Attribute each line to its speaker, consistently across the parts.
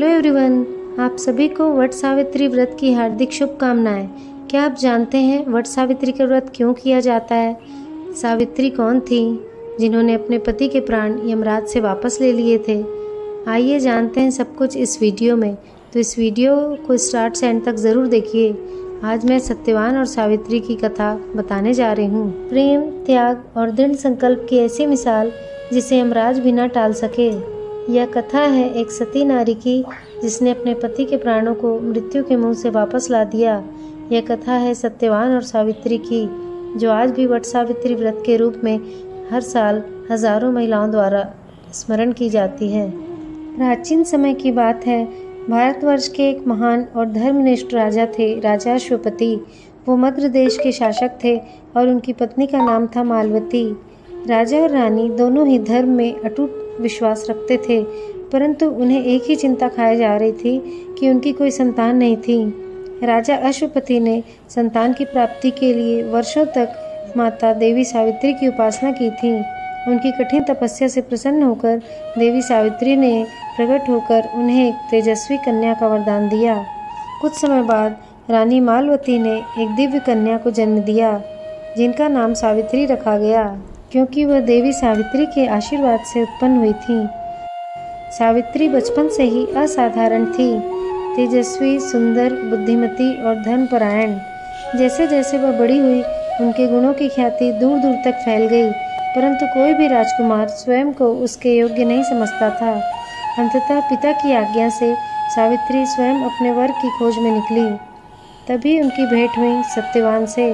Speaker 1: Hello everyone, आप सभी को वट सावित्री व्रत की हार्दिक शुभकामनाएं। क्या आप जानते हैं वट सावित्री का व्रत क्यों किया जाता है? सावित्री कौन थी जिन्होंने अपने पति के प्राण यमराज से वापस ले लिए थे? आइए जानते हैं सब कुछ इस वीडियो में। तो इस वीडियो को स्टार्ट से एंड तक ज़रूर देखिए। आज मैं सत्यवान और सावित्री की कथा बताने जा रही हूँ। प्रेम, त्याग और दृढ़ संकल्प की ऐसी मिसाल जिसे यमराज भी न टाल सके। यह कथा है एक सती नारी की जिसने अपने पति के प्राणों को मृत्यु के मुंह से वापस ला दिया। यह कथा है सत्यवान और सावित्री की, जो आज भी वट सावित्री व्रत के रूप में हर साल हजारों महिलाओं द्वारा स्मरण की जाती है। प्राचीन समय की बात है। भारतवर्ष के एक महान और धर्मनिष्ठ राजा थे, राजा अश्वपति। वो मद्र देश के शासक थे और उनकी पत्नी का नाम था मालवती। राजा और रानी दोनों ही धर्म में अटूट विश्वास रखते थे, परंतु उन्हें एक ही चिंता खाई जा रही थी कि उनकी कोई संतान नहीं थी। राजा अश्वपति ने संतान की प्राप्ति के लिए वर्षों तक माता देवी सावित्री की उपासना की थी। उनकी कठिन तपस्या से प्रसन्न होकर देवी सावित्री ने प्रकट होकर उन्हें एक तेजस्वी कन्या का वरदान दिया। कुछ समय बाद रानी मालवती ने एक दिव्य कन्या को जन्म दिया, जिनका नाम सावित्री रखा गया, क्योंकि वह देवी सावित्री के आशीर्वाद से उत्पन्न हुई थी। सावित्री बचपन से ही असाधारण थी, तेजस्वी, सुंदर, बुद्धिमती और धर्मपरायण। जैसे जैसे वह बड़ी हुई, उनके गुणों की ख्याति दूर दूर तक फैल गई, परंतु कोई भी राजकुमार स्वयं को उसके योग्य नहीं समझता था। अंततः पिता की आज्ञा से सावित्री स्वयं अपने वर की खोज में निकली। तभी उनकी भेंट हुई सत्यवान से,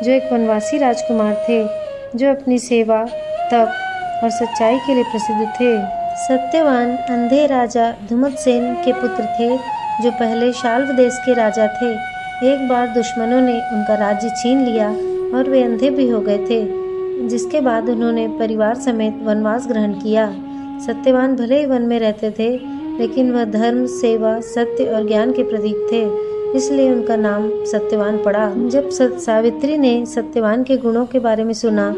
Speaker 1: जो एक वनवासी राजकुमार थे, जो अपनी सेवा, तप और सच्चाई के लिए प्रसिद्ध थे। सत्यवान अंधे राजा धुमतसेन के पुत्र थे, जो पहले शाल्व देश के राजा थे। एक बार दुश्मनों ने उनका राज्य छीन लिया और वे अंधे भी हो गए थे, जिसके बाद उन्होंने परिवार समेत वनवास ग्रहण किया। सत्यवान भले ही वन में रहते थे, लेकिन वह धर्म, सेवा, सत्य और ज्ञान के प्रतीक थे, इसलिए उनका नाम सत्यवान पड़ा। जब सावित्री ने सत्यवान के गुणों के बारे में सुना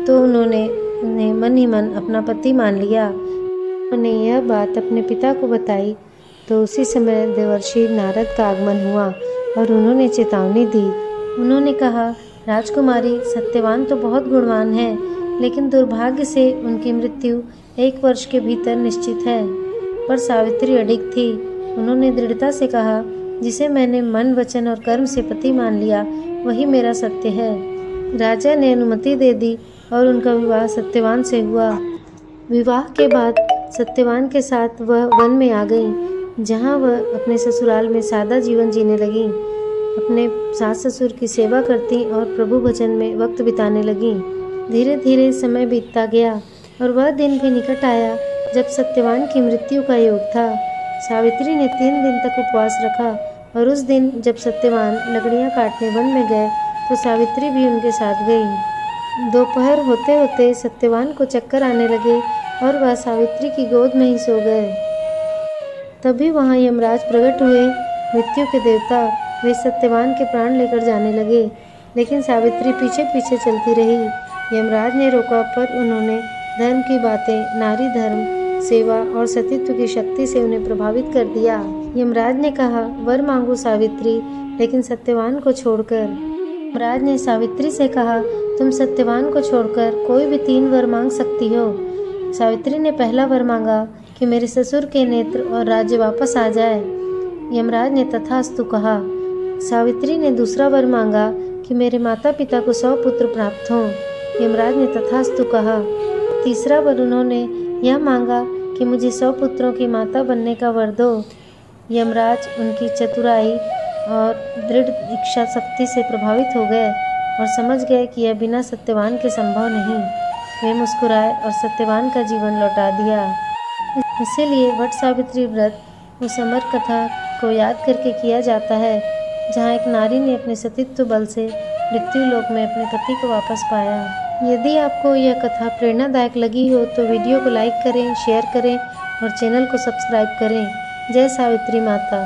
Speaker 1: तो उन्होंने उन्हें मन ही मन अपना पति मान लिया। उन्होंने यह बात अपने पिता को बताई तो उसी समय देवर्षि नारद का आगमन हुआ और उन्होंने चेतावनी दी। उन्होंने कहा, राजकुमारी, सत्यवान तो बहुत गुणवान है, लेकिन दुर्भाग्य से उनकी मृत्यु 1 वर्ष के भीतर निश्चित है। पर सावित्री अडिग थी। उन्होंने दृढ़ता से कहा, जिसे मैंने मन, वचन और कर्म से पति मान लिया, वही मेरा सत्य है। राजा ने अनुमति दे दी और उनका विवाह सत्यवान से हुआ। विवाह के बाद सत्यवान के साथ वह वन में आ गई, जहाँ वह अपने ससुराल में सादा जीवन जीने लगी। अपने सास ससुर की सेवा करती और प्रभु भजन में वक्त बिताने लगी। धीरे धीरे समय बीतता गया और वह दिन भी निकट आया जब सत्यवान की मृत्यु का योग था। सावित्री ने 3 दिन तक उपवास रखा और उस दिन जब सत्यवान लकड़ियाँ काटने वन में गए तो सावित्री भी उनके साथ गई। दोपहर होते होते सत्यवान को चक्कर आने लगे और वह सावित्री की गोद में ही सो गए। तभी वहाँ यमराज प्रकट हुए, मृत्यु के देवता। वे सत्यवान के प्राण लेकर जाने लगे, लेकिन सावित्री पीछे पीछे चलती रही। यमराज ने रोका, पर उन्होंने धर्म की बातें, नारी धर्म, सेवा और सतीत्व की शक्ति से उन्हें प्रभावित कर दिया। यमराज ने कहा, वर मांगो सावित्री, लेकिन सत्यवान को छोड़कर। यमराज ने सावित्री से कहा, तुम सत्यवान को छोड़कर कोई भी 3 वर मांग सकती हो। सावित्री ने पहला वर मांगा कि मेरे ससुर के नेत्र और राज्य वापस आ जाए। यमराज ने तथास्तु कहा। सावित्री ने दूसरा वर मांगा कि मेरे माता पिता को 100 पुत्र प्राप्त हों। यमराज ने तथास्तु कहा। तीसरा वर उन्होंने यह मांगा कि मुझे 100 पुत्रों की माता बनने का वर दो। यमराज उनकी चतुराई और दृढ़ इच्छा शक्ति से प्रभावित हो गए और समझ गए कि यह बिना सत्यवान के संभव नहीं। वे मुस्कुराए और सत्यवान का जीवन लौटा दिया। इसीलिए वट सावित्री व्रत उस अमर कथा को याद करके किया जाता है, जहाँ एक नारी ने अपने सतीत्व बल से मृत्यु लोक में अपने पति को वापस पाया। यदि आपको यह कथा प्रेरणादायक लगी हो तो वीडियो को लाइक करें, शेयर करें और चैनल को सब्सक्राइब करें। जय सावित्री माता।